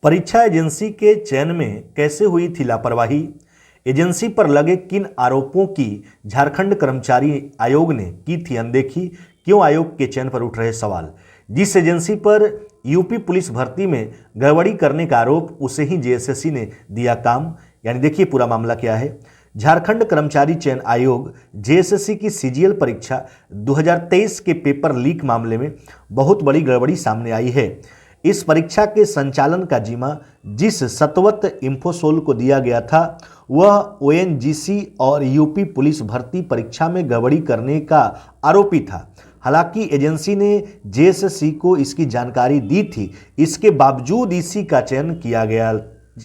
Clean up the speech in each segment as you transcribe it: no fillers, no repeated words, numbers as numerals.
परीक्षा एजेंसी के चयन में कैसे हुई थी लापरवाही? एजेंसी पर लगे किन आरोपों की झारखंड कर्मचारी आयोग ने की थी अनदेखी? क्यों आयोग के चयन पर उठ रहे सवाल? जिस एजेंसी पर यूपी पुलिस भर्ती में गड़बड़ी करने का आरोप, उसे ही जेएसएससी ने दिया काम। यानी देखिए पूरा मामला क्या है। झारखंड कर्मचारी चयन आयोग जेएसएससी की सीजीएल परीक्षा 2023 के पेपर लीक मामले में बहुत बड़ी गड़बड़ी सामने आई है। इस परीक्षा के संचालन का जिम्मा जिस सतवत इंफोसोल को दिया गया था, वह ओएनजीसी और यूपी पुलिस भर्ती परीक्षा में गड़बड़ी करने का आरोपी था। हालांकि एजेंसी ने जेएसएससी को इसकी जानकारी दी थी, इसके बावजूद इसी का चयन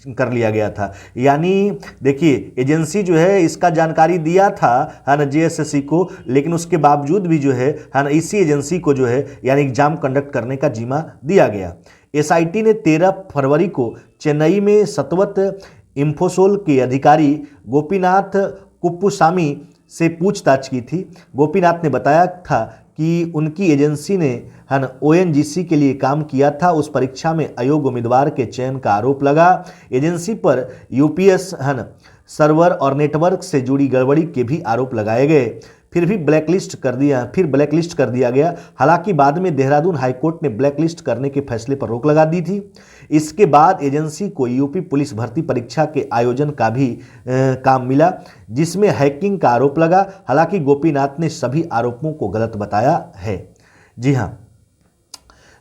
कर लिया गया था। यानी देखिए एजेंसी जो है इसका जानकारी दिया था है ना जेएसएससी को, लेकिन उसके बावजूद भी जो है ना इसी एजेंसी को जो है यानी एग्जाम कंडक्ट करने का जिम्मा दिया गया। एसआईटी ने 13 फरवरी को चेन्नई में सतवत इंफोसोल के अधिकारी गोपीनाथ कुप्पुसामी से पूछताछ की थी। गोपीनाथ ने बताया था कि उनकी एजेंसी ने ओएनजीसी के लिए काम किया था। उस परीक्षा में अयोग्य उम्मीदवार के चयन का आरोप लगा। एजेंसी पर यूपीएस सर्वर और नेटवर्क से जुड़ी गड़बड़ी के भी आरोप लगाए गए। फिर ब्लैकलिस्ट कर दिया गया। हालांकि बाद में देहरादून हाईकोर्ट ने ब्लैकलिस्ट करने के फैसले पर रोक लगा दी थी। इसके बाद एजेंसी को यूपी पुलिस भर्ती परीक्षा के आयोजन का भी काम मिला, जिसमें हैकिंग का आरोप लगा। हालांकि गोपीनाथ ने सभी आरोपों को गलत बताया है। जी हाँ,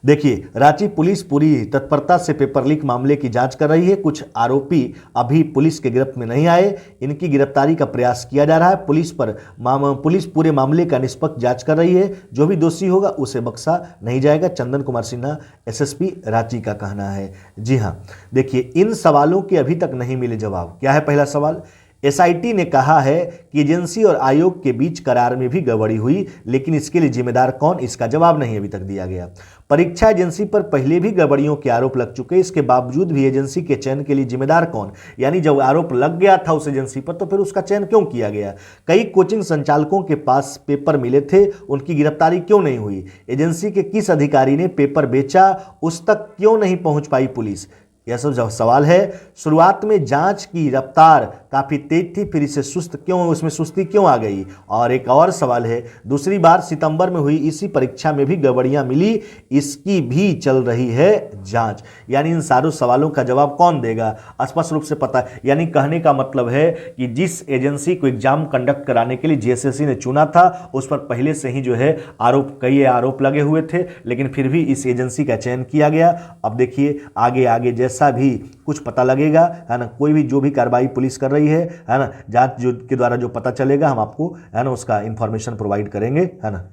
देखिए रांची पुलिस पूरी तत्परता से पेपर लीक मामले की जांच कर रही है। कुछ आरोपी अभी पुलिस के गिरफ्त में नहीं आए, इनकी गिरफ्तारी का प्रयास किया जा रहा है। पुलिस पूरे मामले का निष्पक्ष जांच कर रही है। जो भी दोषी होगा उसे बख्शा नहीं जाएगा, चंदन कुमार सिन्हा एसएसपी रांची का कहना है। जी हाँ, देखिए इन सवालों के अभी तक नहीं मिले जवाब। क्या है पहला सवाल? एसआईटी ने कहा है कि एजेंसी और आयोग के बीच करार में भी गड़बड़ी हुई, लेकिन इसके लिए जिम्मेदार कौन, इसका जवाब नहीं अभी तक दिया गया। परीक्षा एजेंसी पर पहले भी गड़बड़ियों के आरोप लग चुके, इसके बावजूद भी एजेंसी के चयन के लिए जिम्मेदार कौन? यानी जब आरोप लग गया था उस एजेंसी पर, तो फिर उसका चयन क्यों किया गया? कई कोचिंग संचालकों के पास पेपर मिले थे, उनकी गिरफ्तारी क्यों नहीं हुई? एजेंसी के किस अधिकारी ने पेपर बेचा, उस तक क्यों नहीं पहुंच पाई पुलिस? यह सब सवाल है। शुरुआत में जांच की रफ्तार काफी तेज थी, फिर उसमें सुस्ती क्यों आ गई? और एक और सवाल है, दूसरी बार सितंबर में हुई इसी परीक्षा में भी गड़बड़ियां मिली, इसकी भी चल रही है जांच। यानी इन सारों सवालों का जवाब कौन देगा? स्पष्ट रूप से पता है। यानी कहने का मतलब है कि जिस एजेंसी को एग्जाम कंडक्ट कराने के लिए जेएसएससी ने चुना था, उस पर पहले से ही जो है कई आरोप लगे हुए थे, लेकिन फिर भी इस एजेंसी का चयन किया गया। अब देखिए आगे जैसा भी कुछ पता लगेगा है ना, कोई भी जो भी कार्रवाई पुलिस कर रही है ना, जांच के द्वारा जो पता चलेगा हम आपको है ना उसका इंफॉर्मेशन प्रोवाइड करेंगे है ना।